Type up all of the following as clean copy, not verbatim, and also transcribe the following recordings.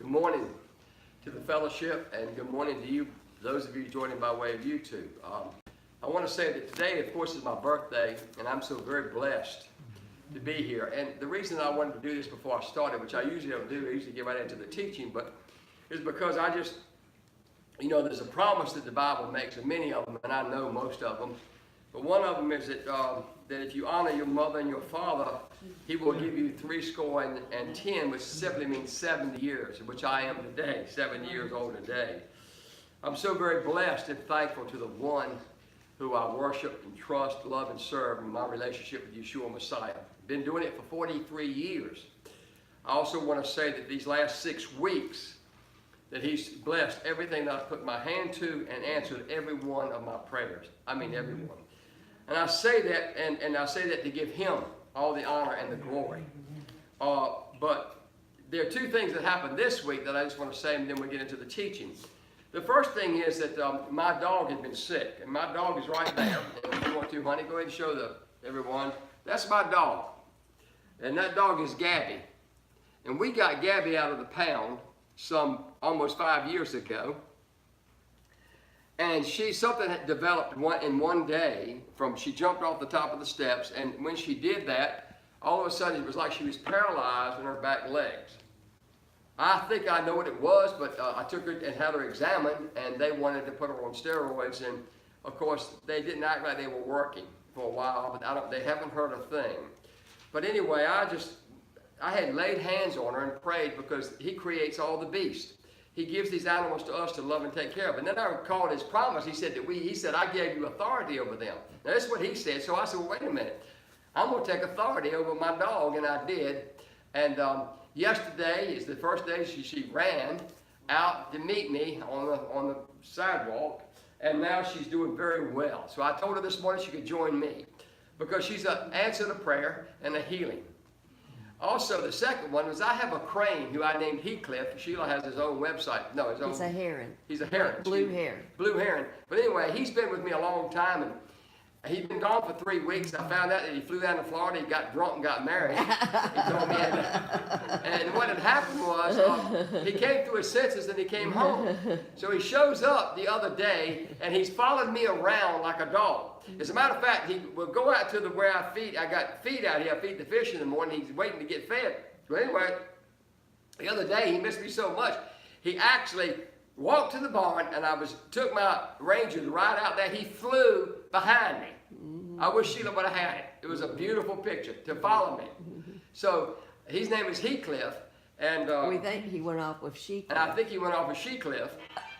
Good morning to the fellowship, and good morning to you, those of you joining by way of YouTube. I want to say that today, of course, is my birthday, and I'm so very blessed to be here. And the reason I wanted to do this before I started, which I usually don't do, I usually get right into the teaching, but is because I just, there's a promise that the Bible makes, and many of them, and I know most of them. But one of them is that if you honor your mother and your father, he will give you 70, which simply means 70 years, which I am today, 7 years old today. I'm so very blessed and thankful to the one who I worship and trust, love, and serve in my relationship with Yeshua Messiah. Been doing it for 43 years. I also want to say that these last 6 weeks, that he's blessed everything that I put my hand to and answered every one of my prayers. I mean, every one. And I say that, and I say that to give him all the honor and the glory. But there are 2 things that happened this week that I just want to say, and then we get into the teaching. The first thing is that my dog had been sick, and my dog is right there. And if you want to, honey, go ahead and show everyone. That's my dog, and that dog is Gabby. And we got Gabby out of the pound some almost 5 years ago. And something had developed in one day she jumped off the top of the steps, and when she did that, all of a sudden it was like she was paralyzed in her back legs. I think I know what it was, but I took her and had her examined, and they wanted to put her on steroids, and of course they didn't act like they were working for a while, but they haven't heard a thing. But anyway, I had laid hands on her and prayed, because he creates all the beasts. He gives these animals to us to love and take care of. And then I recalled his promise. He said I gave you authority over them. Now that's what he said. So I said, well, wait a minute. I'm going to take authority over my dog, and I did. And yesterday is the first day she ran out to meet me on the sidewalk, and now she's doing very well. So I told her this morning she could join me, because she's an answer to prayer and a healing. Also, the second one was I have a crane who I named Heathcliff. Sheila has his own website. No, his own. He's a heron. He's a heron. Blue heron. Blue heron. But anyway, he's been with me a long time, and he'd been gone for 3 weeks. I found out that he flew down to Florida. He got drunk and got married. He told me. And what had happened was he came to his senses and he came home. So he shows up the other day, and he's followed me around like a dog. As a matter of fact, he will go out to where I feed. I got feed out here. I feed the fish in the morning. He's waiting to get fed. But anyway, the other day he missed me so much, he actually walked to the barn, and I took my Ranger to ride out there. He flew behind me. I wish Sheila would have had it. It was a beautiful picture to follow me. So his name is Heathcliff, and we think he went off with Sheecliff. And I think he went off with Sheecliff.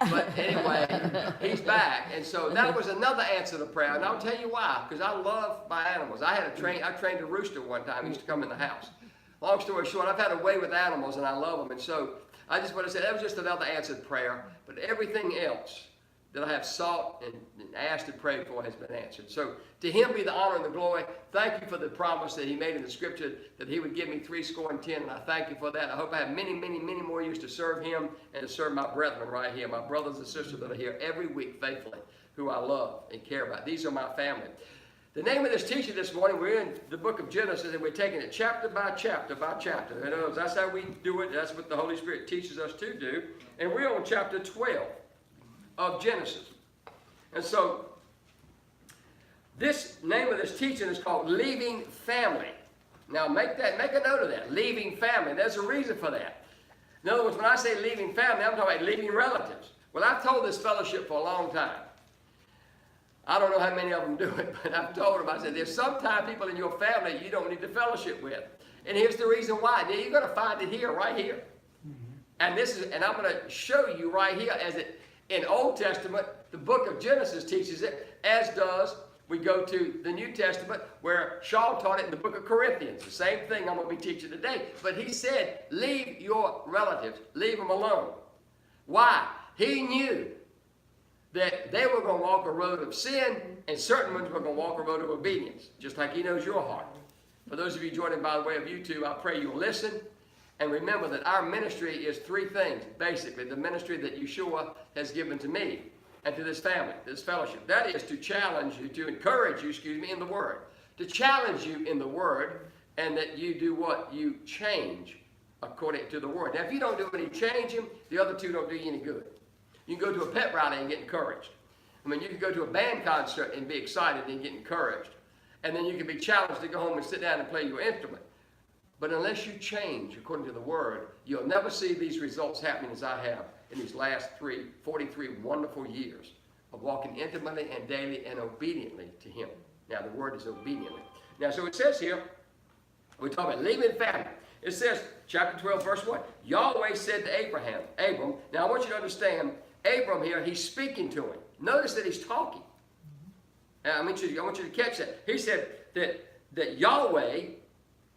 But anyway, he's back, and so that was another answer to prayer. And I'll tell you why, because I love my animals. I trained a rooster one time. He used to come in the house. Long story short, I've had a way with animals, and I love them. And so I just want to say that was just another answered prayer. But everything else that I have sought and asked and prayed for has been answered. So to him be the honor and the glory. Thank you for the promise that he made in the scripture that he would give me 70, and I thank you for that. I hope I have many, many, many more years to serve him and to serve my brethren right here, my brothers and sisters that are here every week faithfully, who I love and care about. These are my family. The name of this teaching this morning, we're in the book of Genesis, and we're taking it chapter by chapter by chapter. In other words, that's how we do it. That's what the Holy Spirit teaches us to do. And we're on chapter 12 of Genesis. And so this name of this teaching is called Leaving Family. Now make a note of that. Leaving family. There's a reason for that. In other words, when I say leaving family, I'm talking about leaving relatives. Well, I've told this fellowship for a long time. I don't know how many of them do it, but I've told them, I said, there's sometimes people in your family you don't need to fellowship with. And here's the reason why. Now you're going to find it here, right here. And I'm going to show you right here in Old Testament, the book of Genesis teaches it, as does we go to the New Testament, where Shaul taught it in the book of Corinthians. The same thing I'm going to be teaching today. But he said, leave your relatives. Leave them alone. Why? He knew that they were going to walk a road of sin, and certain ones were going to walk a road of obedience, just like he knows your heart. For those of you joining by the way of YouTube, I pray you'll listen. And remember that our ministry is 3 things, basically. The ministry that Yeshua has given to me and to this family, this fellowship. That is to challenge you, to encourage you, in the Word. To challenge you in the Word, and that you do what? You change according to the word. Now, if you don't do any changing, the other two don't do you any good. You can go to a pep rally and get encouraged. I mean, you can go to a band concert and be excited and get encouraged. And then you can be challenged to go home and sit down and play your instrument. But unless you change according to the word, you'll never see these results happening as I have in these last 43 wonderful years of walking intimately and daily and obediently to him. Now, the word is obediently. Now, so it says here, we're talking about leaving family. It says, chapter 12, verse 1, Yahweh said to Abram, now I want you to understand, Abram here, he's speaking to him. Notice that he's talking. I want you to catch that. He said that Yahweh,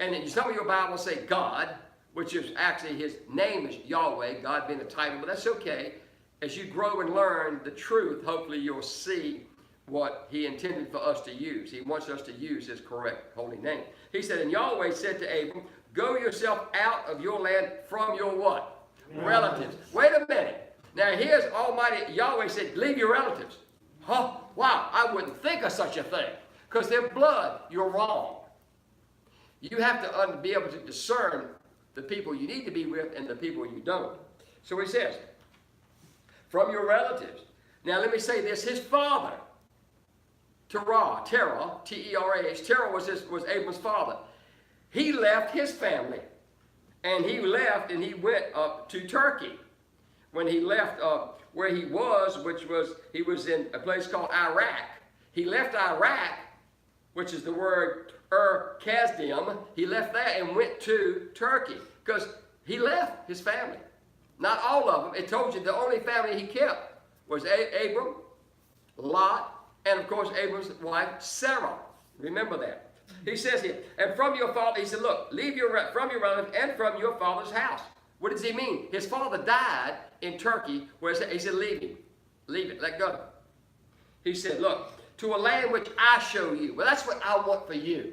and in some of your Bibles say God, which is actually his name is Yahweh, God being a title, but that's okay. As you grow and learn the truth, hopefully you'll see what he intended for us to use. He wants us to use his correct holy name. He said, and Yahweh said to Abram, go yourself out of your land from your what? Relatives. Wait a minute. Now here's Almighty Yahweh said, leave your relatives. Huh? Wow, I wouldn't think of such a thing. Because they're blood, you're wrong. You have to be able to discern the people you need to be with and the people you don't. So he says, from your relatives. Now let me say this, his father, Terah, T-E-R-A-H, Terah was Abram's father. He left his family, and he went up to Turkey. When he left where he was, he was in a place called Iraq. He left Iraq, which is the word Kasdim. He left that and went to Turkey because he left his family. Not all of them. It told you the only family he kept was Abram, Lot, and of course Abram's wife Sarah. Remember that. He says here, and from your father, he said, look, leave from your relative and from your father's house. What does he mean? His father died in Turkey, where he said, leave him. Leave it, let go. He said, look, to a land which I show you. Well, that's what I want for you.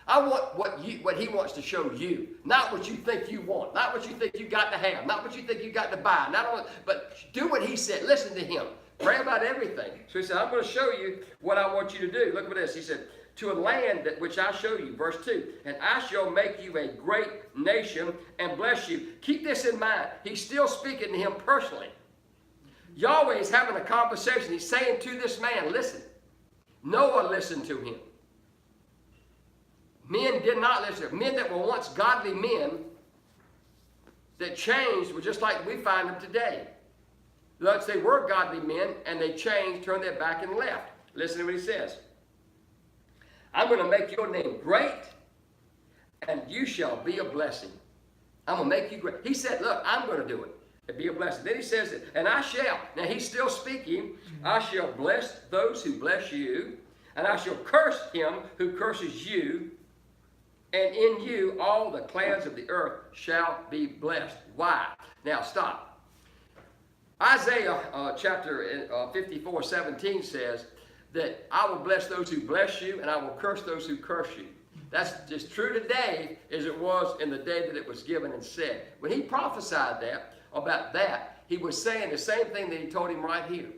I want what he wants to show you, not what you think you want, not what you think you got to have, not what you think you got to buy, but do what he said. Listen to him. Pray about everything. So he said, I'm going to show you what I want you to do. Look at this. He said, to a land which I show you, verse 2, and I shall make you a great nation and bless you. Keep this in mind. He's still speaking to him personally. Yahweh is having a conversation. He's saying to this man, listen. Noah listened to him. Men did not listen. Men that were once godly men that changed were just like we find them today. Once they were godly men and they changed, turned their back and left. Listen to what he says. I'm going to make your name great and you shall be a blessing. I'm going to make you great. He said, look, I'm going to do it. It'll be a blessing. Then he says, and I shall. Now he's still speaking. I shall bless those who bless you, and I shall curse him who curses you, and in you all the clans of the earth shall be blessed. Why? Now stop. Isaiah chapter 54:17 says that I will bless those who bless you, and I will curse those who curse you. That's as true today as it was in the day that it was given and said. When he prophesied about that, he was saying the same thing that he told him right here.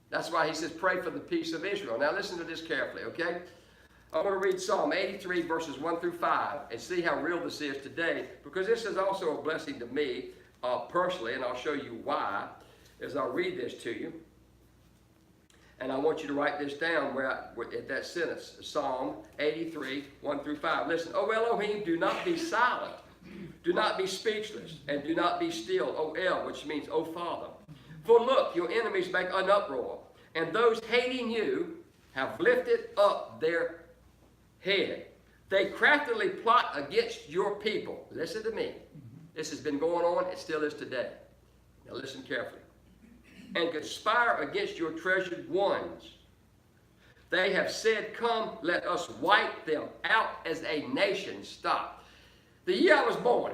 That's why he says, pray for the peace of Israel. Now listen to this carefully, okay? I want to read Psalm 83, verses 1 through 5, and see how real this is today, because this is also a blessing to me personally, and I'll show you why as I read this to you. And I want you to write this down at that sentence, Psalm 83, 1 through 5. Listen, O Elohim, do not be silent. Do not be speechless, and do not be still, O El, which means, O Father. For look, your enemies make an uproar, and those hating you have lifted up their head. They craftily plot against your people. Listen to me. This has been going on. It still is today. Now listen carefully. And conspire against your treasured ones. They have said, come, let us wipe them out as a nation. Stop. The year I was born,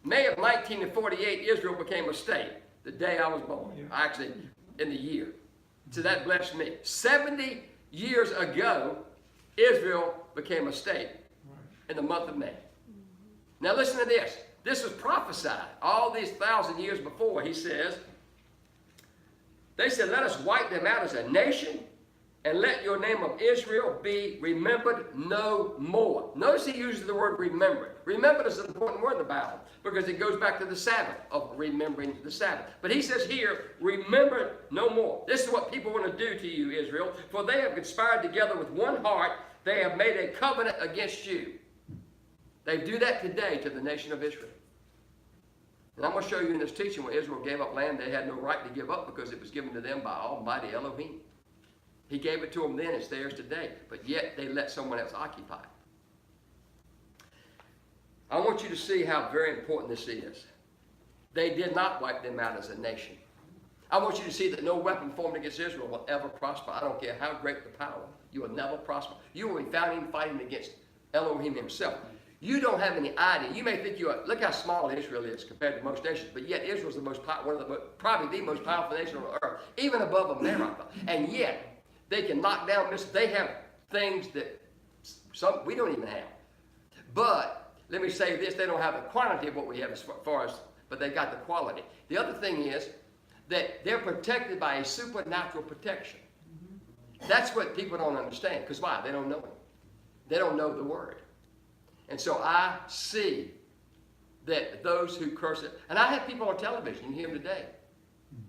May of 1948, Israel became a state. The day I was born. Actually, in the year. So that blessed me. 70 years ago, Israel became a state in the month of May. Now listen to this. This was prophesied all these 1,000 years before. He says, they said, let us wipe them out as a nation and let your name of Israel be remembered no more. Notice he uses the word remembered. Remember is an important word in the Bible because it goes back to the Sabbath, of remembering the Sabbath. But he says here, remember no more. This is what people want to do to you, Israel, for they have conspired together with one heart. They have made a covenant against you. They do that today to the nation of Israel. And I'm going to show you in this teaching when Israel gave up land they had no right to give up because it was given to them by Almighty Elohim. He gave it to them then, it's theirs today, but yet they let someone else occupy it. I want you to see how very important this is. They did not wipe them out as a nation. I want you to see that no weapon formed against Israel will ever prosper. I don't care how great the power. You will never prosper. You will be found fighting against Elohim himself. You don't have any idea. You may think you are. Look how small Israel is compared to most nations, but yet Israel is the most probably the most powerful nation on earth, even above America. And yet they can knock down missiles. They have things that we don't even have. But let me say this: they don't have the quantity of what we have as far as, but they got the quality. The other thing is that they're protected by a supernatural protection. That's what people don't understand. Because why? They don't know it. They don't know the word. And so I see that those who curse it, and I have people on television, you hear them today.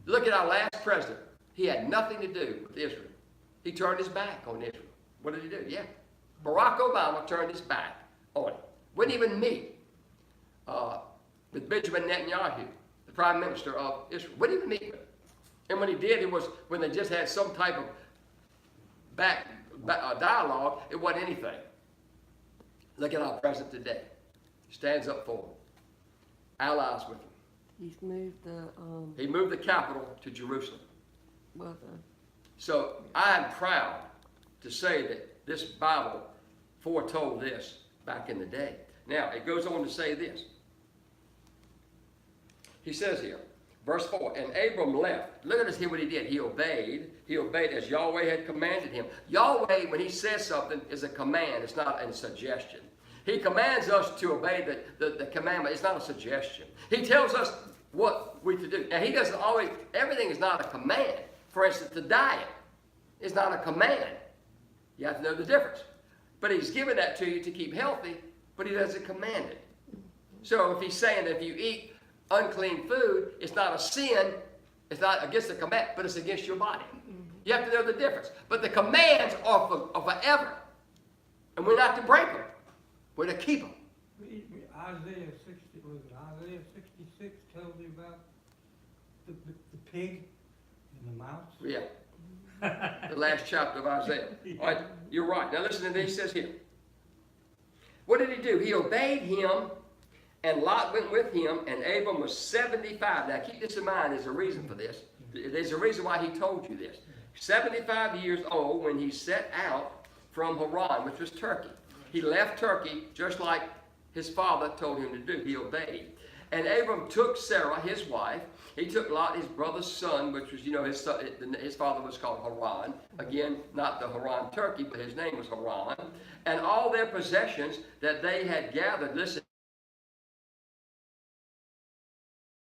Look at our last president. He had nothing to do with Israel. He turned his back on Israel. What did he do? Yeah. Barack Obama turned his back on it. Wouldn't even meet with Benjamin Netanyahu, the prime minister of Israel. Wouldn't even meet with him. And when he did, it was when they just had some type of dialogue. It wasn't anything. Look at our president today. Stands up for him. Allies with him. He's moved the, He moved the capital to Jerusalem. well, So I am proud to say that this Bible foretold this back in the day. Now, it goes on to say this. He says here, verse 4, and Abram left. Look at this here what he did. He obeyed. He obeyed as Yahweh had commanded him. Yahweh, when he says something, is a command. It's not a suggestion. He commands us to obey the commandment. It's not a suggestion. He tells us what we to do. Now, he doesn't always, everything is not a command. For instance, the diet is not a command. You have to know the difference. But he's given that to you to keep healthy, but he doesn't command it. So if he's saying that if you eat unclean food, it's not a sin, it's not against the command, but it's against your body. You have to know the difference. But the commands are forever. And we're not to break them. We're to keep them. Isaiah 66 tells you about the pig and the mouse. Yeah. The last chapter of Isaiah. All right, you're right. Now listen to this. He says here. What did he do? He obeyed him, and Lot went with him, and Abram was 75. Now keep this in mind. There's a reason for this. There's a reason why he told you this. 75 years old when he set out from Haran, which was Turkey. He left Turkey just like his father told him to do. He obeyed. And Abram took Sarah, his wife. He took Lot, his brother's son, which was, his father was called Haran. Again, not the Haran, Turkey, but his name was Haran. And all their possessions that they had gathered. Listen.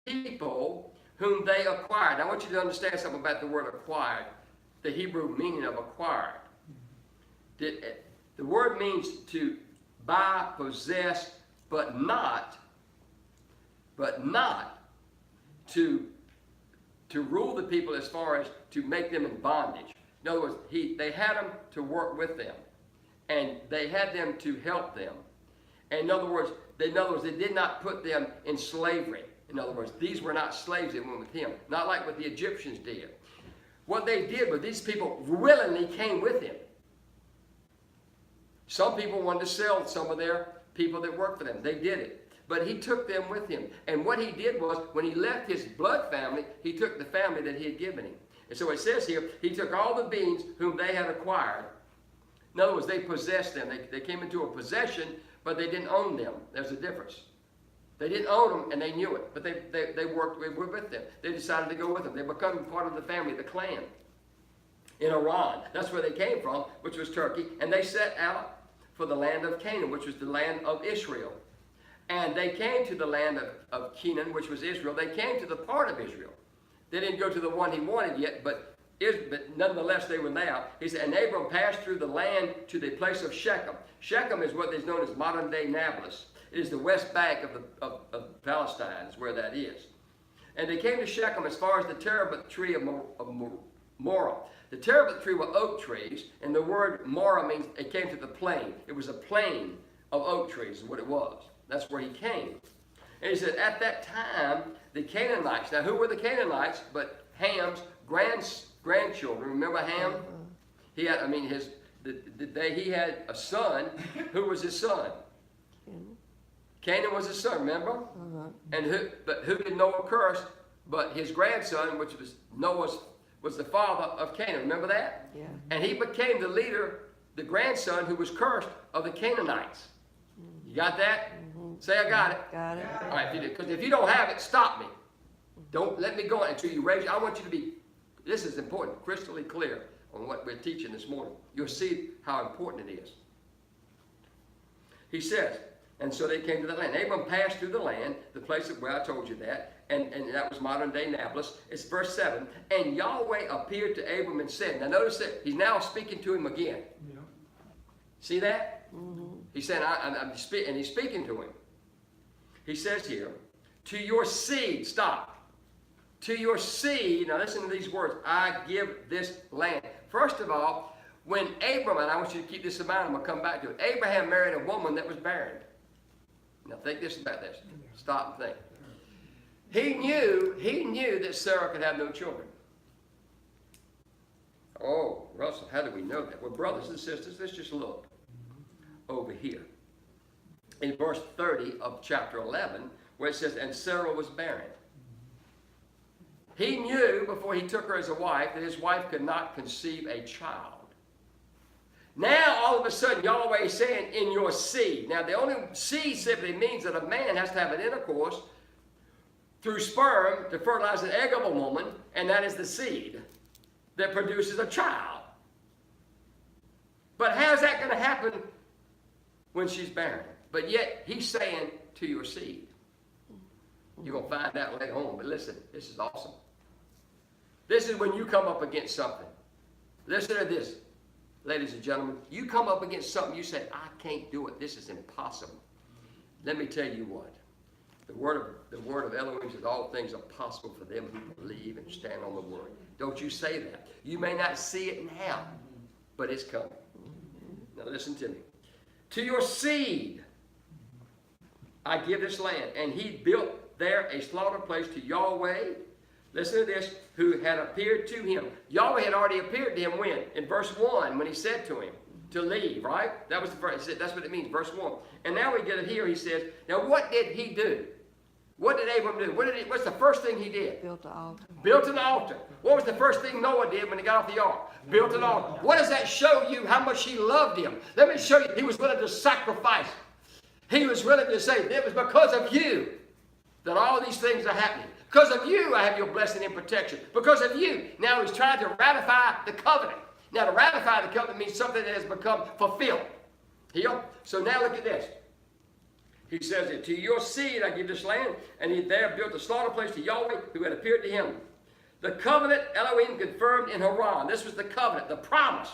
People whom they acquired. Now, I want you to understand something about the word acquired. The Hebrew meaning of acquired. The word means to buy, possess, but not to rule the people as far as to make them in bondage. In other words, they had them to work with them, and they had them to help them. And in other words, they did not put them in slavery. In other words, these were not slaves that went with him, not like what the Egyptians did. What they did was these people willingly came with him. Some people wanted to sell some of their people that worked for them. They did it. But he took them with him. And what he did was, when he left his blood family, he took the family that he had given him. And so it says here, he took all the beings whom they had acquired. In other words, they possessed them. They came into a possession, but they didn't own them. There's a difference. They didn't own them, and they knew it. But they worked with them. They decided to go with them. They become part of the family, the clan. In Iran. That's where they came from, which was Turkey. And they set out for the land of Canaan, which was the land of Israel. And they came to the land of Canaan, which was Israel. They came to the part of Israel. They didn't go to the one he wanted yet, but nonetheless they were there. He said, and Abram passed through the land to the place of Shechem. Shechem is what is known as modern-day Nablus. It is the west bank of Palestine is where that is. And they came to Shechem as far as the terebinth tree of Morah. The terebinth tree were oak trees, and the word Morah means it came to the plain. It was a plain of oak trees is what it was. That's where he came. And he said, at that time, the Canaanites. Now, who were the Canaanites? But Ham's grandchildren. Remember Ham? He had, he had a son. Who was his son? Canaan was his son, remember? And who did Noah curse? But his grandson, which was Noah's, was the father of Canaan. Remember that? Yeah. And he became the leader, the grandson who was cursed of the Canaanites. You got that? Say, I got it. Got it. All right, because if you don't have it, stop me. Don't let me go until you raise. I want you to be, this is important, crystally clear on what we're teaching this morning. You'll see how important it is. He says, and so they came to the land. Abram passed through the land, the place where I told you that, and that was modern day Nablus. It's verse 7. And Yahweh appeared to Abram and said, now notice that he's now speaking to him again. Yeah. See that? He said, and he's speaking to him. He says here, to your seed, stop. To your seed, now listen to these words, I give this land. First of all, when Abram, and I want you to keep this in mind, I'm going to come back to it. Abraham married a woman that was barren. Now think this about this. Stop and think. He knew that Sarah could have no children. Oh, Russell, how do we know that? Well, brothers and sisters, let's just look over here. In verse 30 of chapter 11, where it says, and Sarah was barren. He knew before he took her as a wife that his wife could not conceive a child. Now, all of a sudden, Yahweh is saying, in your seed. Now, the only seed simply means that a man has to have an intercourse through sperm to fertilize the egg of a woman, and that is the seed that produces a child. But how's that going to happen when she's barren? But yet, he's saying, to your seed. You're going to find out later on, but listen, this is awesome. This is when you come up against something. Listen to this, ladies and gentlemen. You come up against something, you say, I can't do it. This is impossible. Let me tell you what. The word of Elohim says all things are possible for them who believe and stand on the word. Don't you say that. You may not see it now, but it's coming. Now listen to me. To your seed I give this land. And he built there a slaughter place to Yahweh. Listen to this, who had appeared to him. Yahweh had already appeared to him when? In verse 1, when he said to him to leave, right? That was the first, that's what it means, verse 1. And now we get it here, he says, now what did he do? What did Abram do? What's the first thing he did? Built an altar. Built an altar. What was the first thing Noah did when he got off the ark? Built an altar. What does that show you how much he loved him? Let me show you, he was willing to sacrifice. He was willing to say, it was because of you that all these things are happening. Because of you, I have your blessing and protection. Because of you. Now he's trying to ratify the covenant. Now to ratify the covenant means something that has become fulfilled. Here. So now look at this. He says it, to your seed I give this land, and he there built a slaughter place to Yahweh who had appeared to him. The covenant Elohim confirmed in Haran. This was the covenant, the promise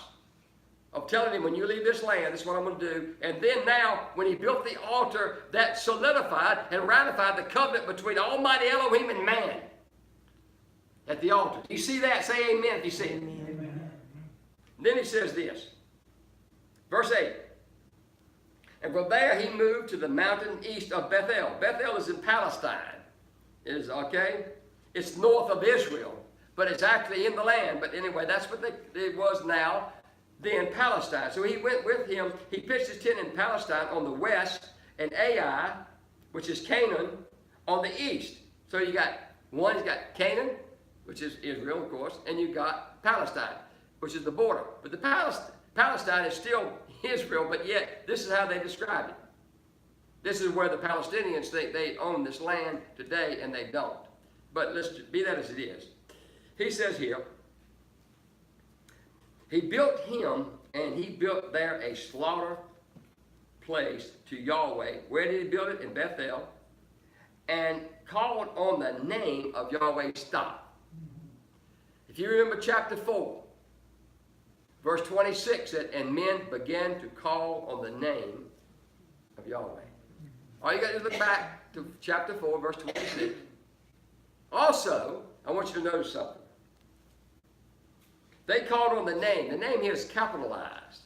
of telling him, when you leave this land, this is what I'm going to do. And then now, when he built the altar, that solidified and ratified the covenant between Almighty Elohim and man at the altar. Do you see that? Say amen if you see it. Amen. Then he says this, verse 8. And from there he moved to the mountain east of Bethel. Bethel is in Palestine. It is, okay? It's north of Israel, but it's actually in the land. But anyway, that's what it was now, then Palestine. So he went with him. He pitched his tent in Palestine on the west, and Ai, which is Canaan, on the east. So you got one, he's got Canaan, which is Israel, of course, and you got Palestine, which is the border. But the Palestine is still Israel, but yet this is how they describe it. This is where the Palestinians think they own this land today, and they don't. But let's be that as it is. He says here, he built him, and he built there a slaughter place to Yahweh. Where did he build it? In Bethel. And called on the name of Yahweh. Stop. If you remember chapter 4, verse 26 said, and men began to call on the name of Yahweh. All you got to do is look back to chapter 4, verse 26. Also, I want you to notice something. They called on the name. The name here is capitalized.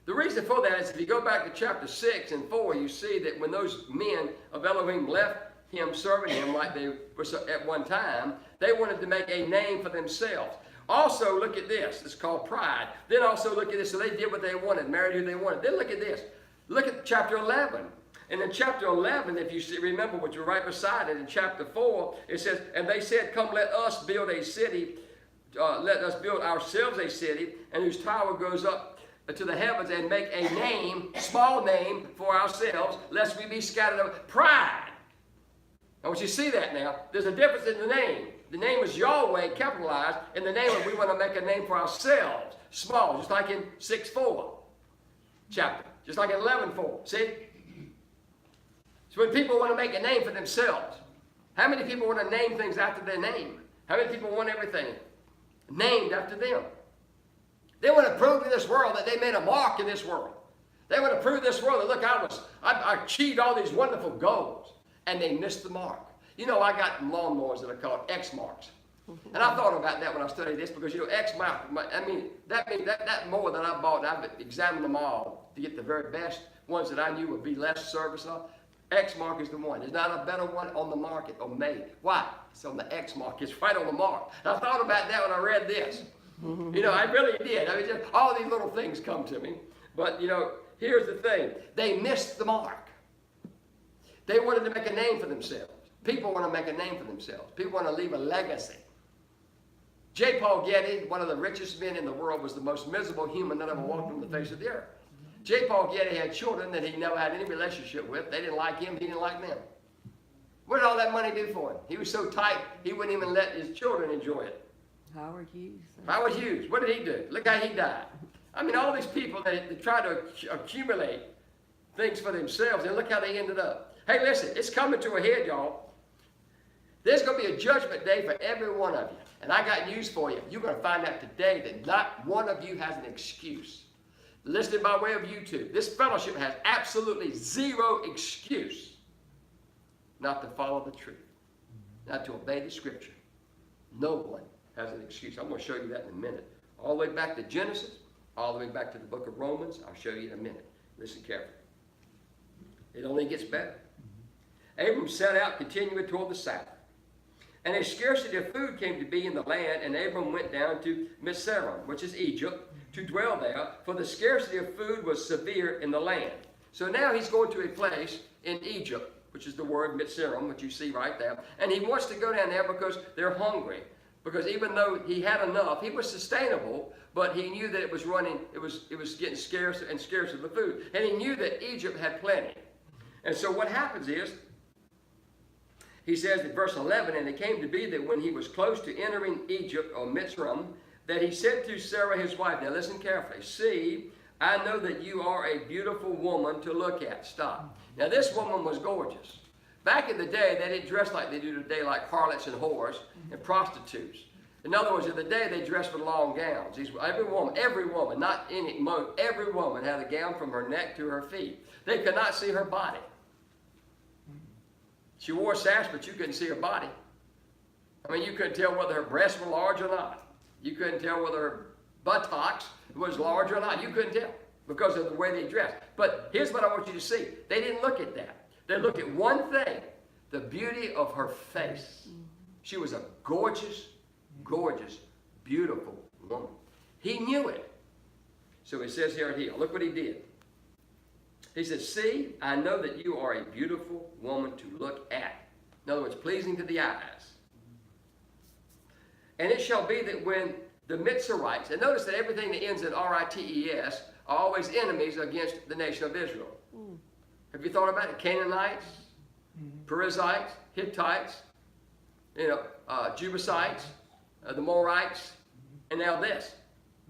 The reason for that is if you go back to chapter 6 and 4, you see that when those men of Elohim left him, serving him like they were at one time, they wanted to make a name for themselves. Also, look at this. It's called pride. Then also look at this. So they did what they wanted, married who they wanted. Then look at this. Look at chapter 11. And in chapter 11, if you remember what you're right beside it, in chapter 4, it says, and they said, come, let us build a city, let us build ourselves a city, and whose tower goes up to the heavens, and make a name, small name, for ourselves, lest we be scattered of pride. I want you to see that now. There's a difference in the name. The name is Yahweh, capitalized, and the name of we want to make a name for ourselves, small, just like in 6:4 chapter, just like in 11:4. See? So when people want to make a name for themselves, how many people want to name things after their name? How many people want everything named after them? They want to prove to this world that they made a mark in this world. They want to prove to this world that, look, I achieved all these wonderful goals, and they missed the mark. You know, I got lawnmowers that are called X marks. And I thought about that when I studied this because, you know, X mark, I mean, that mower that I bought, I've examined them all to get the very best ones that I knew would be less service on. X mark is the one. There's not a better one on the market or made. Why? It's on the X mark. It's right on the mark. And I thought about that when I read this. You know, I really did. I mean, just, all these little things come to me. But, you know, here's the thing. They missed the mark. They wanted to make a name for themselves. People want to make a name for themselves. People want to leave a legacy. J. Paul Getty, one of the richest men in the world, was the most miserable human that ever walked on the face of the earth. J. Paul Getty had children that he never had any relationship with. They didn't like him. He didn't like them. What did all that money do for him? He was so tight, he wouldn't even let his children enjoy it. Howard Hughes. Howard Hughes, what did he do? Look how he died. I mean, all these people that try to accumulate things for themselves, and look how they ended up. Hey, listen, it's coming to a head, y'all. There's going to be a judgment day for every one of you. And I got news for you. You're going to find out today that not one of you has an excuse. Listening by way of YouTube, this fellowship has absolutely zero excuse not to follow the truth, not to obey the scripture. No one has an excuse. I'm going to show you that in a minute. All the way back to Genesis, all the way back to the book of Romans. I'll show you in a minute. Listen carefully. It only gets better. Abram set out, continuing toward the south. And a scarcity of food came to be in the land, and Abram went down to Mitzrayim, which is Egypt, to dwell there, for the scarcity of food was severe in the land. So now he's going to a place in Egypt, which is the word Mitzrayim, which you see right there. And he wants to go down there because they're hungry. Because even though he had enough, he was sustainable, but he knew that it was getting scarcer and scarcer, the food. And he knew that Egypt had plenty. And so what happens is, he says in verse 11, and it came to be that when he was close to entering Egypt, or Mitzrayim, that he said to Sarah his wife, now listen carefully, see, I know that you are a beautiful woman to look at. Stop. Now this woman was gorgeous. Back in the day, they didn't dress like they do today, like harlots and whores and prostitutes. In other words, in the day, they dressed with long gowns. Every woman, not any, every woman had a gown from her neck to her feet. They could not see her body. She wore a sash, but you couldn't see her body. I mean, you couldn't tell whether her breasts were large or not. You couldn't tell whether her buttocks was large or not. You couldn't tell because of the way they dressed. But here's what I want you to see. They didn't look at that. They looked at one thing, the beauty of her face. She was a gorgeous, gorgeous, beautiful woman. He knew it. So it says here, look what he did. He says, see, I know that you are a beautiful woman to look at. In other words, pleasing to the eyes. And it shall be that when the Mitzrayites, and notice that everything that ends in R-I-T-E-S are always enemies against the nation of Israel. Have you thought about it? Canaanites, Perizzites, Hittites, Jebusites, the Morites, and now this.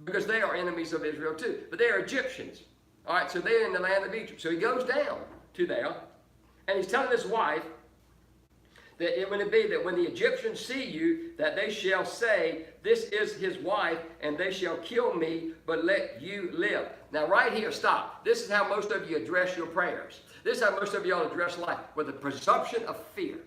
Because they are enemies of Israel too. But they are Egyptians. All right, so they're in the land of Egypt. So he goes down to there, and he's telling his wife that it would be that when the Egyptians see you, that they shall say, this is his wife, and they shall kill me, but let you live. Now right here, stop. This is how most of you address your prayers. This is how most of y'all address life, with a presumption of fear.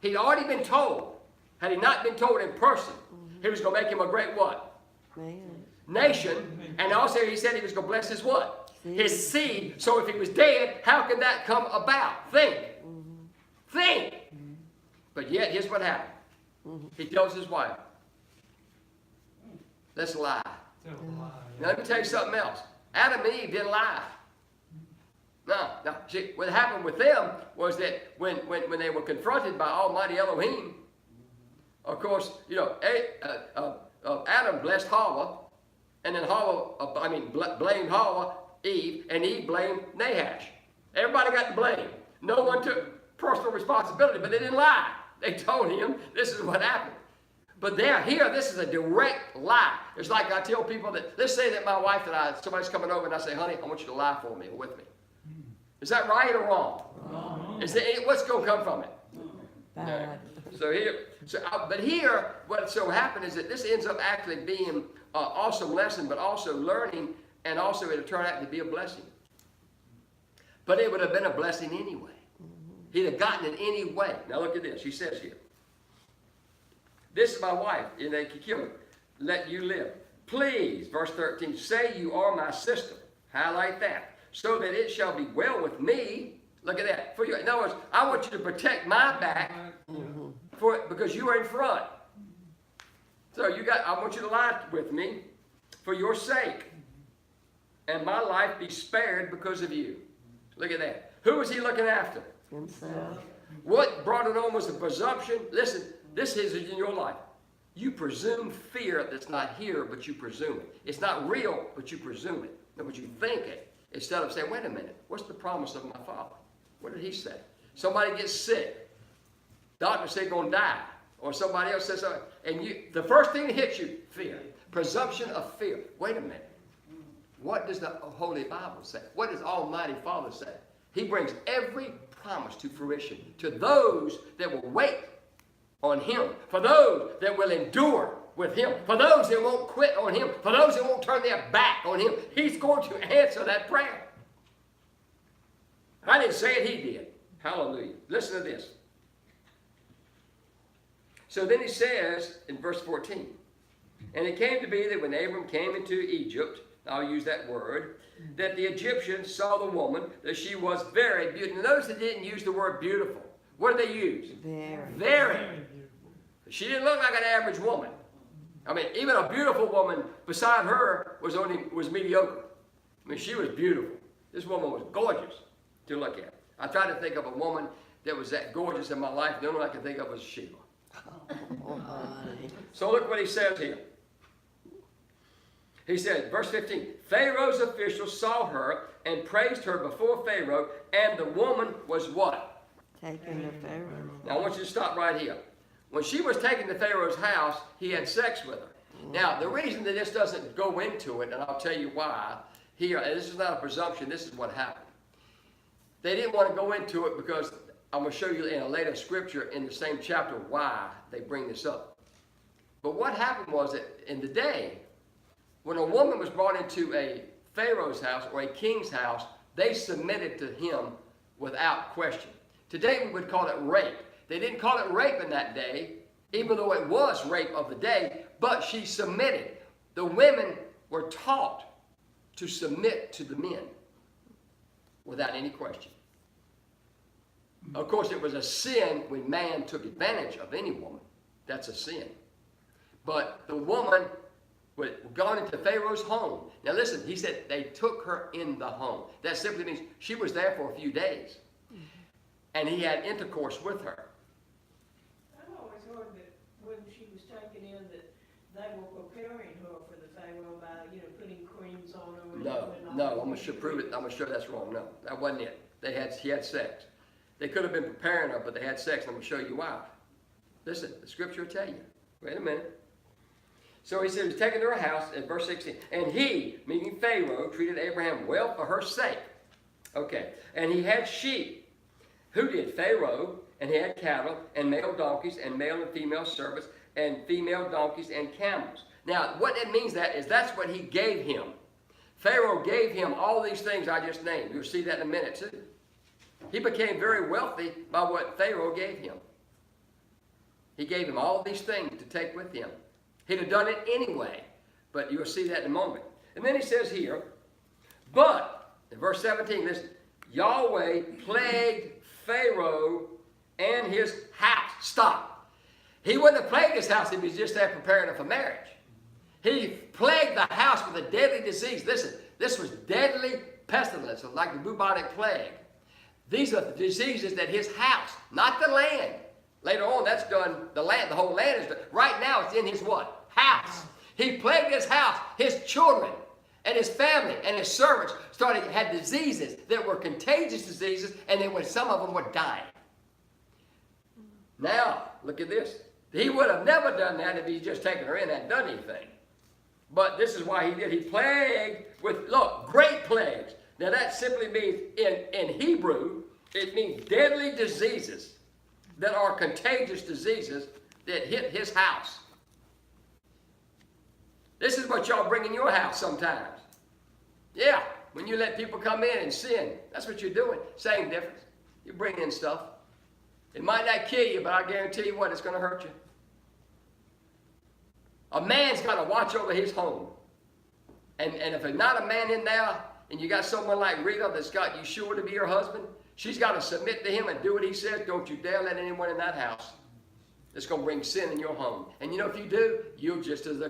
He'd already been told, had he not been told in person, he was going to make him a great what? Man. Nation. And also he said he was going to bless his what? His seed. So if he was dead, how could that come about? Think. Think. But yet, here's what happened. He tells his wife, let's lie. Now let me tell you something else. Adam and Eve didn't lie. No. See, what happened with them was that when they were confronted by Almighty Elohim, of course, you know, Adam blessed Hawa, and then blamed Hawa, Eve, and Eve blamed Nahash. Everybody got the blame. No one took personal responsibility, but they didn't lie. They told him this is what happened. But here, this is a direct lie. It's like I tell people that, let's say that my wife and somebody's coming over and I say, honey, I want you to lie for me or with me. Is that right or wrong? Wrong. What's going to come from it? Bad. But here, what so happened is that this ends up actually being an awesome lesson, but also learning, and also it'll turn out to be a blessing. But it would have been a blessing anyway. He'd have gotten it anyway. Now look at this. He says here, this is my wife, and they can kill her. Let you live. Please, verse 13, say you are my sister. Highlight that. So that it shall be well with me. Look at that. In other words, I want you to protect my back because you are in front. So I want you to lie with me for your sake. And my life be spared because of you. Look at that. Who was he looking after? Himself. What brought it on was a presumption. Listen, this is in your life. You presume fear that's not here, but you presume it. It's not real, but you presume it. No, but you think it. Instead of saying, wait a minute, what's the promise of my father? What did he say? Somebody gets sick. Doctor said going to die. Or somebody else says something. And the first thing that hits you, fear. Presumption of fear. Wait a minute. What does the Holy Bible say? What does Almighty Father say? He brings every promise to fruition to those that will wait on him. For those that will endure with him. For those that won't quit on him. For those that won't turn their back on him. He's going to answer that prayer. I didn't say it, he did. Hallelujah. Listen to this. So then he says in verse 14, and it came to be that when Abram came into Egypt, I'll use that word, that the Egyptians saw the woman, that she was very beautiful. Notice they didn't use the word beautiful. What did they use? Very. She didn't look like an average woman. I mean, even a beautiful woman beside her was mediocre. I mean, she was beautiful. This woman was gorgeous to look at. I tried to think of a woman that was that gorgeous in my life. The only one I can think of was Sheba. So look what he says here. He said, verse 15, Pharaoh's officials saw her and praised her before Pharaoh, and the woman was what? Taken to Pharaoh. Now I want you to stop right here. When she was taken to Pharaoh's house, he had sex with her. Now, the reason that this doesn't go into it, and I'll tell you why, here, and this is not a presumption, this is what happened. They didn't want to go into it because I'm going to show you in a later scripture in the same chapter why they bring this up. But what happened was that in the day, when a woman was brought into a Pharaoh's house or a king's house, they submitted to him without question. Today we would call it rape. They didn't call it rape in that day, even though it was rape of the day, but she submitted. The women were taught to submit to the men without any question. Of course, it was a sin when man took advantage of any woman. That's a sin. But the woman had gone into Pharaoh's home. Now listen, he said they took her in the home. That simply means she was there for a few days. And he had intercourse with her. I've always heard that when she was taken in that they were preparing her for the Pharaoh by, putting creams on her. No, I'm going to prove it. I'm going to show that's wrong. No, that wasn't it. She had sex. They could have been preparing her, but they had sex. And I'm going to show you why. Listen, the scripture will tell you. Wait a minute. So he said he was taken to her house in verse 16. And he, meaning Pharaoh, treated Abraham well for her sake. Okay. And he had sheep Who did? Pharaoh, and he had cattle, and male donkeys, and male and female servants, and female donkeys, and camels. Now, what that means is that's what he gave him. Pharaoh gave him all these things I just named. You'll see that in a minute, too. He became very wealthy by what Pharaoh gave him. He gave him all these things to take with him. He'd have done it anyway, but you'll see that in a moment. And then he says here, but, in verse 17, listen, Yahweh plagued Pharaoh and his house. Stop. He wouldn't have plagued his house if he was just there preparing her for marriage. He plagued the house with a deadly disease. Listen, this was deadly pestilence, like the bubonic plague. These are the diseases that his house, not the land. Later on, that's done, the whole land is done. Right now, it's in his what? House. He plagued his house, his children, and his family, and his servants had diseases that were contagious diseases, and some of them were dying. Now, look at this. He would have never done that if he'd just taken her in and hadn't done anything. But this is why he did. He plagued with, look, great plagues. Now that simply means, in Hebrew, it means deadly diseases that are contagious diseases that hit his house. This is what y'all bring in your house sometimes. Yeah, when you let people come in and sin, that's what you're doing. Same difference. You bring in stuff. It might not kill you, but I guarantee you what, it's going to hurt you. A man's got to watch over his home. And if there's not a man in there, and you got someone like Rita that's got you sure to be your husband, she's got to submit to him and do what he says. Don't you dare let anyone in that house that's going to bring sin in your home. And you know, if you do, you're just as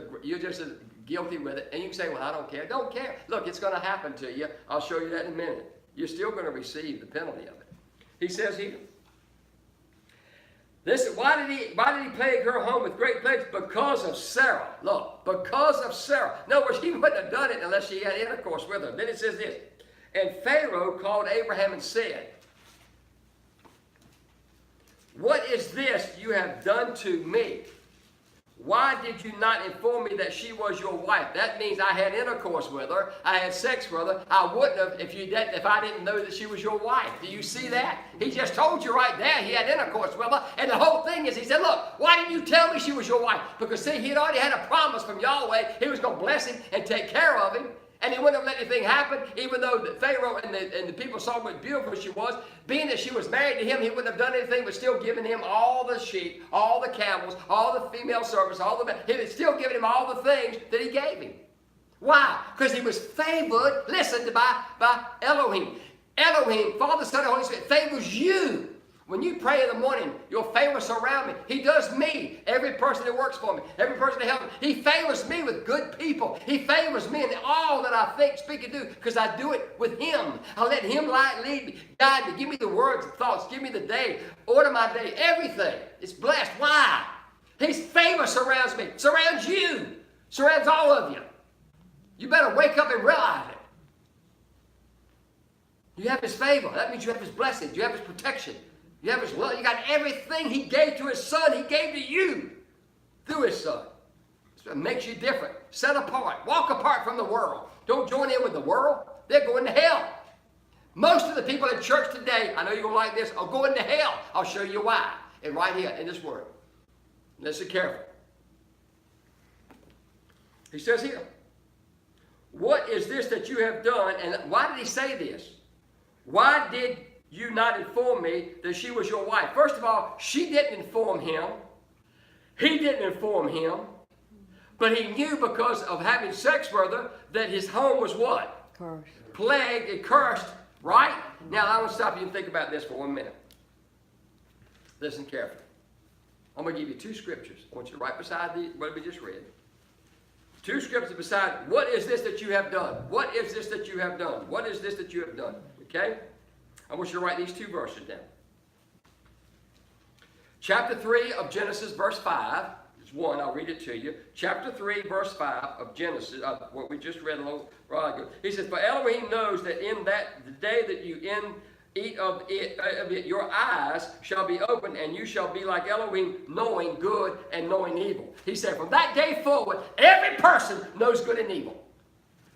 guilty with it. And you can say, well, I don't care. Don't care. Look, it's going to happen to you. I'll show you that in a minute. You're still going to receive the penalty of it. He says here, listen, why did he plague her home with great plagues? Because of Sarah. Look, because of Sarah. In other words, he wouldn't have done it unless she had intercourse with her. Then it says this, and Pharaoh called Abraham and said, what is this you have done to me? Why did you not inform me that she was your wife? That means I had intercourse with her. I had sex with her. I wouldn't have if I didn't know that she was your wife. Do you see that? He just told you right there he had intercourse with her. And the whole thing is, he said, look, why didn't you tell me she was your wife? Because see, he had already had a promise from Yahweh. He was going to bless him and take care of him. And he wouldn't have let anything happen, even though the Pharaoh and the people saw how beautiful she was. Being that she was married to him, he wouldn't have done anything but still giving him all the sheep, all the camels, all the female servants, all the men. He was still giving him all the things that he gave him. Why? Because he was favored, listen, by Elohim. Elohim, Father, Son, and Holy Spirit, favors you. When you pray in the morning, your favor surround me. He does me, every person that works for me, every person that helps me. He favors me with good people. He favors me in all that I think, speak, and do, because I do it with him. I let him lead me, guide me, give me the words and thoughts, give me the day, order my day, everything. It's blessed. Why? His favor surrounds me, surrounds you, surrounds all of you. You better wake up and realize it. You have his favor. That means you have his blessings. You have his protection. You have his love. You got everything he gave to his son. He gave to you through his son. So it makes you different. Set apart. Walk apart from the world. Don't join in with the world. They're going to hell. Most of the people in church today, I know you're going to like this, are going to hell. I'll show you why. And right here in this word. Listen carefully. He says here, what is this that you have done? And why did he say this? Why did you not inform me that she was your wife? First of all, she didn't inform him. He didn't inform him. But he knew because of having sex with her that his home was what? Cursed. Plagued and cursed, right? Now, I want to stop you and think about this for 1 minute. Listen carefully. I'm going to give you 2 scriptures. I want you to write beside what we just read. 2 scriptures beside, what is this that you have done? What is this that you have done? What is this that you have done? Okay? I want you to write these 2 verses down. Chapter 3 of Genesis, verse 5. There's one, I'll read it to you. Chapter 3, verse 5 of Genesis, what we just read a little while ago. He says, for Elohim knows that in the day that you eat of it, your eyes shall be opened, and you shall be like Elohim, knowing good and knowing evil. He said, from that day forward, every person knows good and evil.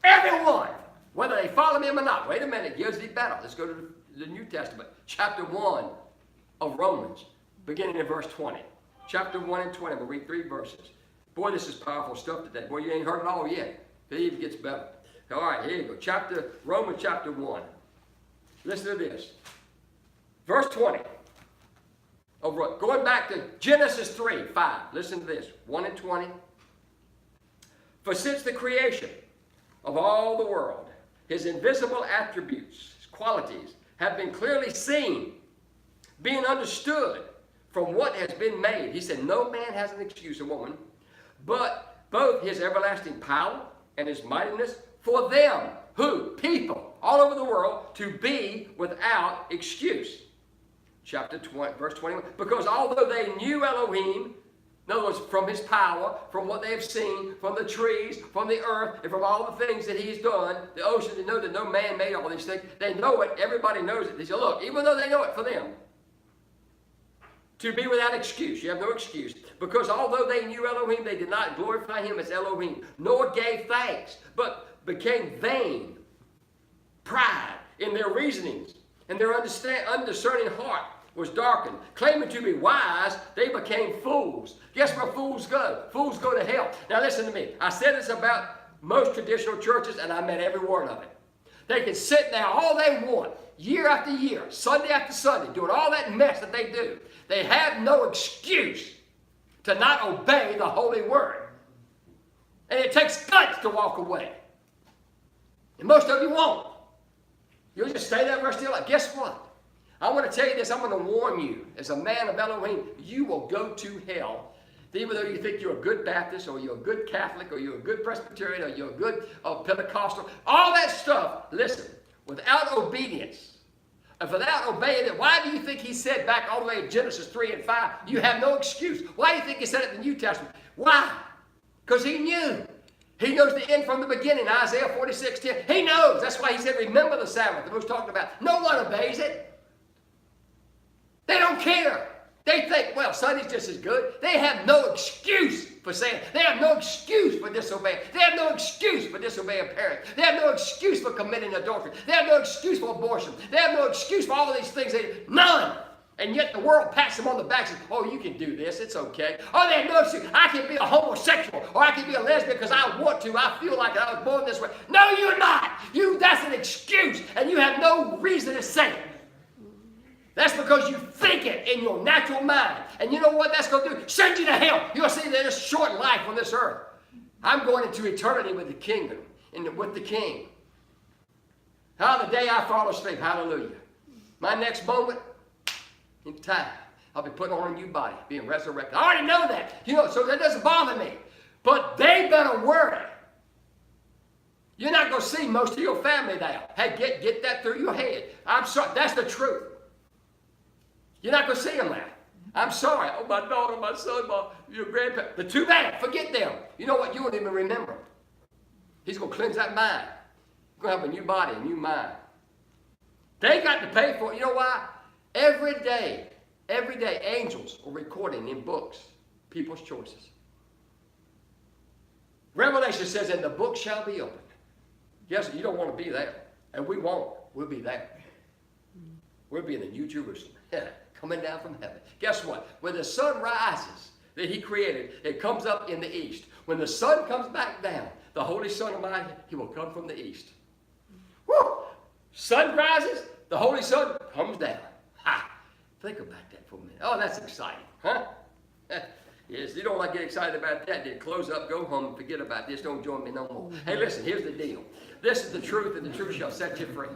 Everyone. Whether they follow him or not. Wait a minute, here's the battle. Let's go to the New Testament, chapter 1 of Romans, beginning in verse 20. Chapter 1 and 20, we'll read 3 verses. Boy, this is powerful stuff today. Boy, you ain't heard it all yet. It even gets better. All right, here you go. Romans chapter 1. Listen to this. Verse 20. Going back to Genesis 3, 5. Listen to this. 1 and 20. For since the creation of all the world, his invisible attributes, his qualities, have been clearly seen, being understood from what has been made. He said, no man has an excuse, a woman, but both his everlasting power and his mightiness for them, who? People, all over the world, to be without excuse. Chapter 20, verse 21. Because although they knew Elohim, in other words, from his power, from what they have seen, from the trees, from the earth, and from all the things that he's done, the ocean, they know that no man made all these things. They know it. Everybody knows it. They say, look, even though they know it for them, to be without excuse. You have no excuse. Because although they knew Elohim, they did not glorify him as Elohim, nor gave thanks, but became vain, pride in their reasonings, and their undiscerning heart was darkened. Claiming to be wise, they became fools. Guess where fools go? Fools go to hell. Now listen to me. I said this about most traditional churches, and I meant every word of it. They can sit there all they want, year after year, Sunday after Sunday, doing all that mess that they do. They have no excuse to not obey the holy word. And it takes guts to walk away. And most of you won't. You'll just stay there the rest of your life. Guess what? I want to tell you this. I'm going to warn you. As a man of Elohim, you will go to hell. Even though you think you're a good Baptist, or you're a good Catholic, or you're a good Presbyterian, or you're a good Pentecostal, all that stuff, listen, without obedience, and without obeying it, why do you think he said back all the way in Genesis 3 and 5, you have no excuse? Why do you think he said it in the New Testament? Why? Because he knew. He knows the end from the beginning. Isaiah 46:10. He knows. That's why he said, remember the Sabbath that we was talking about. No one obeys it. They don't care. They think, well, Sunday's just as good. They have no excuse for saying it. They have no excuse for disobeying. They have no excuse for disobeying parents. They have no excuse for committing adultery. They have no excuse for abortion. They have no excuse for all of these things. None. And yet the world pats them on the back and says, oh, you can do this. It's okay. Oh, they have no excuse. I can be a homosexual, or I can be a lesbian because I want to. I feel like I was born this way. No, you're not. That's an excuse, and you have no reason to say it. That's because you think it in your natural mind. And you know what that's going to do? Send you to hell. You'll see that this short life on this earth. I'm going into eternity with the kingdom and with the king. How the day I fall asleep, hallelujah. My next moment in time, I'll be putting on a new body, being resurrected. I already know that. So that doesn't bother me. But they better worry. You're not going to see most of your family now. Hey, get that through your head. I'm sorry. That's the truth. You're not going to see them now. I'm sorry. Oh, my daughter, my son, your grandparents. But too bad. Forget them. You know what? You won't even remember. He's going to cleanse that mind. You're going to have a new body, a new mind. They got to pay for it. You know why? Every day, angels are recording in books people's choices. Revelation says, and the book shall be opened. Yes, you don't want to be there. And we won't. We'll be there. We'll be in the New Jerusalem. Coming down from heaven. Guess what? When the sun rises that he created, it comes up in the east. When the sun comes back down, the Holy Son of mine, he will come from the east. Woo! Sun rises, the Holy Son comes down. Ha! Think about that for a minute. Oh, that's exciting, huh? Yes, you don't want to get excited about that, then close up, go home, and forget about this. Don't join me no more. Hey, listen, here's the deal. This is the truth, and the truth shall set you free.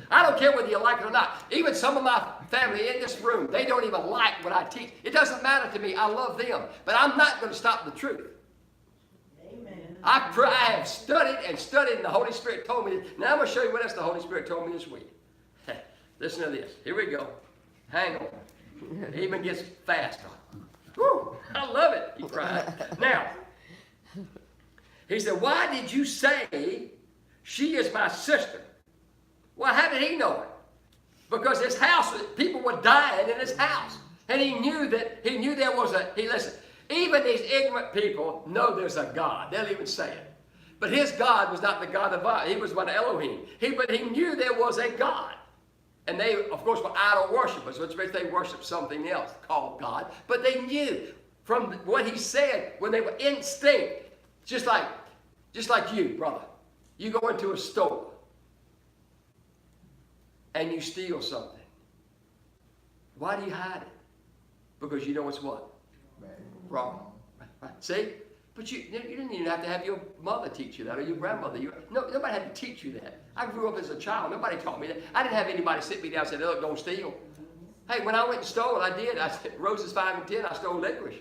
I don't care whether you like it or not. Even some of my family in this room, they don't even like what I teach. It doesn't matter to me. I love them. But I'm not going to stop the truth. Amen. I have studied and studied, and the Holy Spirit told me this. Now I'm going to show you what else the Holy Spirit told me this week. Listen to this. Here we go. Hang on. It even gets faster. Woo, I love it, he cried. Now, he said, why did you say she is my sister? Well, how did he know it? Because his house, people were dying in his house. And he knew there was listen, even these ignorant people know there's a God. They'll even say it. But his God was not the God of God. He was one Elohim. But he knew there was a God. And they, of course, were idol worshipers, which means they worshiped something else called God. But they knew from what he said when they were instinct, just like you, brother. You go into a store and you steal something. Why do you hide it? Because you know it's what? Wrong. Right? See? But you didn't even have to have your mother teach you that or your grandmother. Nobody had to teach you that. I grew up as a child. Nobody taught me that. I didn't have anybody sit me down and say, look, don't steal. Hey, when I went and stole, I did. I said, Roses 5 and 10, I stole licorice.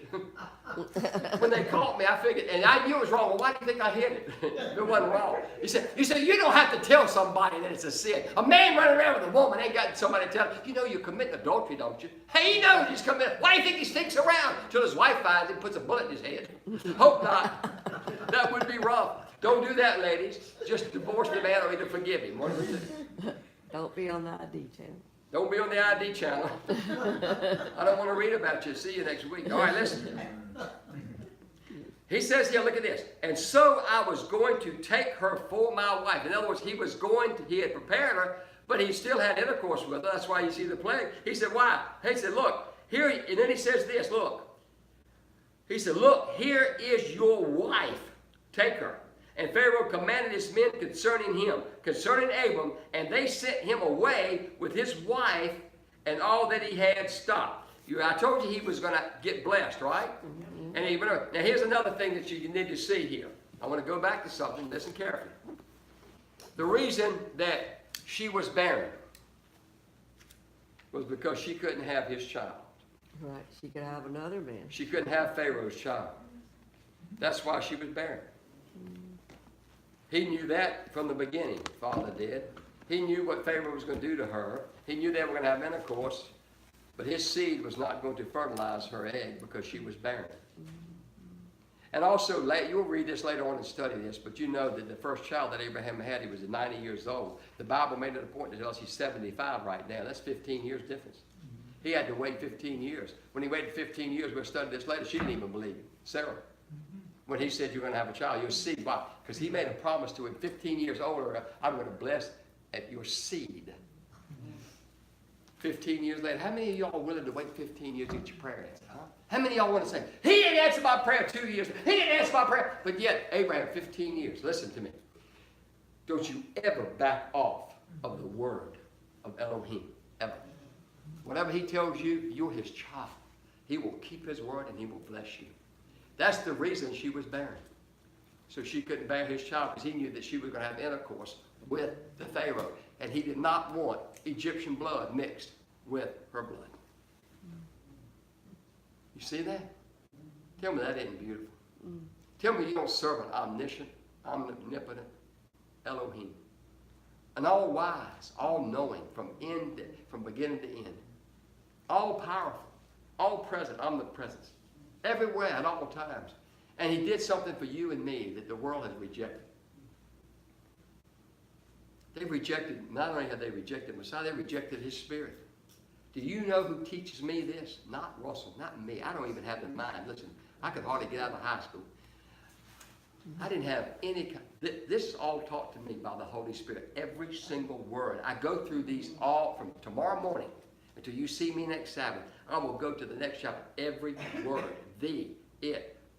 When they caught me, I figured, and I knew it was wrong. Well, why do you think I hid it? It wasn't wrong. You said, you don't have to tell somebody that it's a sin. A man running around with a woman ain't got somebody to tell him, you know you're committing adultery, don't you? Hey, he knows he's committing. Why do you think he sticks around till his wife finds him and puts a bullet in his head? Hope not. That would be rough. Don't do that, ladies. Just divorce the man or either forgive him. One of the two. Don't be on the ID channel. Don't be on the ID channel. I don't want to read about you. See you next week. All right, listen. He says here, look at this. And so I was going to take her for my wife. In other words, he had prepared her, but he still had intercourse with her. That's why you see the plague. He said, why? He said, look, here, and then he says this, look. He said, look, here is your wife. Take her. And Pharaoh commanded his men concerning him, concerning Abram, and they sent him away with his wife and all that he had stopped. I told you he was going to get blessed, right? Mm-hmm. And now here's another thing that you need to see here. I want to go back to something. Listen carefully. The reason that she was barren was because she couldn't have his child. Right, she could have another man. She couldn't have Pharaoh's child. That's why she was barren. He knew that from the beginning, Father did. He knew what Pharaoh was going to do to her. He knew they were going to have intercourse, but his seed was not going to fertilize her egg because she was barren. And also, you'll read this later on and study this, but you know that the first child that Abraham had, he was 90 years old. The Bible made it a point to tell us he's 75 right now. That's 15 years difference. He had to wait 15 years. When he waited 15 years, we'll study this later, she didn't even believe him. Sarah. When he said you're going to have a child, you'll see why. Because he made a promise to him 15 years older, I'm going to bless at your seed. 15 years later, how many of y'all are willing to wait 15 years to get your prayer answered? Huh? How many of y'all want to say, he didn't answer my prayer 2 years, he didn't answer my prayer, but yet Abraham, 15 years. Listen to me. Don't you ever back off of the word of Elohim, ever. Whatever he tells you, you're his child. He will keep his word and he will bless you. That's the reason she was barren. So she couldn't bear his child because he knew that she was going to have intercourse with the Pharaoh. And he did not want Egyptian blood mixed with her blood. You see that? Tell me that isn't beautiful. Tell me you don't serve an omniscient, omnipotent Elohim. An all-wise, all-knowing from beginning to end. All-powerful, all-present, omnipresence. Everywhere at all times. And he did something for you and me that the world has rejected. They rejected, not only have they rejected Messiah, they rejected his spirit. Do you know who teaches me this? Not Russell, not me. I don't even have the mind. Listen, I could hardly get out of high school. I didn't have any, this is all taught to me by the Holy Spirit. Every single word. I go through these all from tomorrow morning until you see me next Sabbath. I will go to the next chapter. Every word.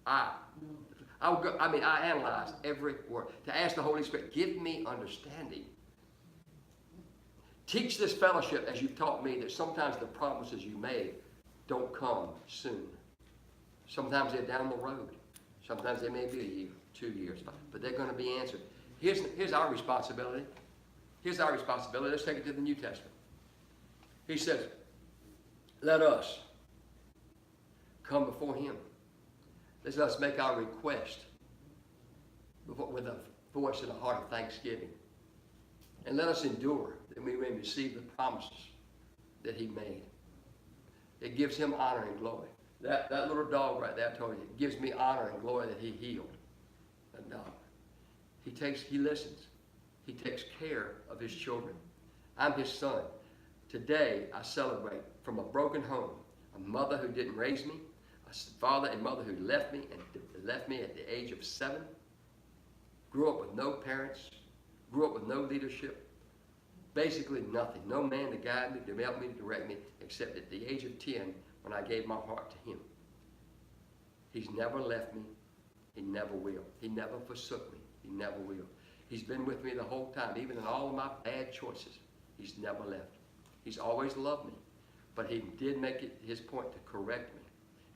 I analyze every word to ask the Holy Spirit, give me understanding. Teach this fellowship as you've taught me that sometimes the promises you made don't come soon. Sometimes they're down the road. Sometimes they may be a year, 2 years, but they're going to be answered. Here's our responsibility. Here's our responsibility. Let's take it to the New Testament. He says, let us come before him. Let us make our request with a voice and a heart of thanksgiving. And let us endure that we may receive the promises that he made. It gives him honor and glory. That little dog right there, I told you, it gives me honor and glory that he healed that dog. He listens. He takes care of his children. I'm his son. Today, I celebrate from a broken home, a mother who didn't raise me, a father and mother who left me at the age of 7, grew up with no parents, grew up with no leadership, Basically nothing. No man to guide me, to help me, to direct me, except at the age of 10 when I gave my heart to him. He's never left me. He never will. He never forsook me. He never will. He's been with me the whole time, even in all of my bad choices. He's never left. He's always loved me. But he did make it his point to correct me.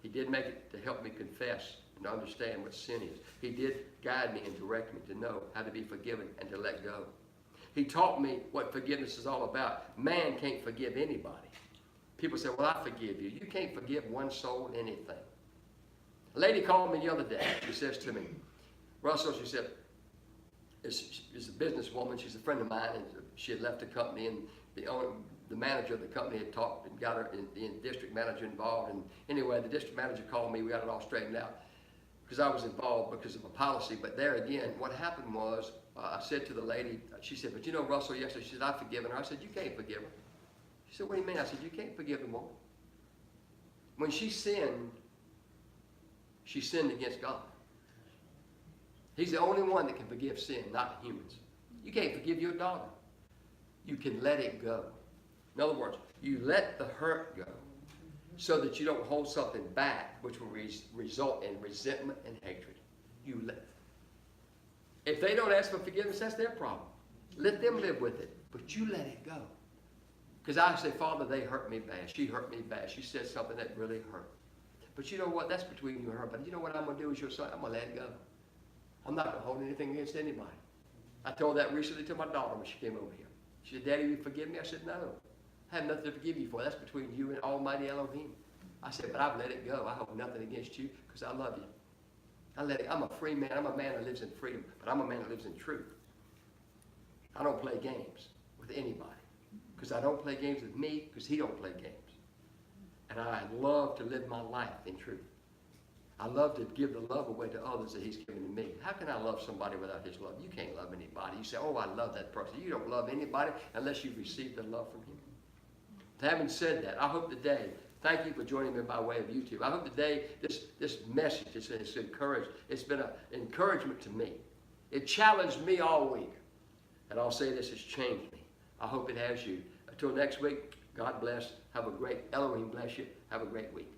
He did make it to help me confess and understand what sin is. He did guide me and direct me to know how to be forgiven and to let go. He taught me what forgiveness is all about. Man can't forgive anybody. People say, well, I forgive you. You can't forgive one soul anything. A lady called me the other day. She says to me, Russell, she said, is a businesswoman. She's a friend of mine, and she had left the company, and the manager of the company had talked and got her, the district manager involved. And anyway, the district manager called me. We got it all straightened out because I was involved because of a policy. But there again, what happened was, I said to the lady, she said, but you know, Russell, yesterday, she said, I've forgiven her. I said, you can't forgive her. She said, what do you mean? I said, you can't forgive the woman. When she sinned against God. He's the only one that can forgive sin, not humans. You can't forgive your daughter. You can let it go. In other words, you let the hurt go so that you don't hold something back, which will result in resentment and hatred. You let. If they don't ask for forgiveness, that's their problem. Let them live with it, but you let it go. Because I say, Father, they hurt me bad. She hurt me bad. She said something that really hurt. But you know what? That's between you and her. But you know what I'm going to do as your son? I'm going to let it go. I'm not going to hold anything against anybody. I told that recently to my daughter when she came over here. She said, Daddy, will you forgive me? I said, no. I have nothing to forgive you for. That's between you and Almighty Elohim. I said, but I've let it go. I hold nothing against you because I love you. I'm a free man. I'm a man that lives in freedom, but I'm a man that lives in truth. I don't play games with anybody because I don't play games with me because he don't play games. And I love to live my life in truth. I love to give the love away to others that he's given to me. How can I love somebody without his love? You can't love anybody. You say, oh, I love that person. You don't love anybody unless you've received the love from him. Having said that, I hope today, thank you for joining me by way of YouTube. I hope today this message has encouraged. It's been an encouragement to me. It challenged me all week. And I'll say this has changed me. I hope it has you. Until next week, God bless. Have a great, Elohim bless you. Have a great week.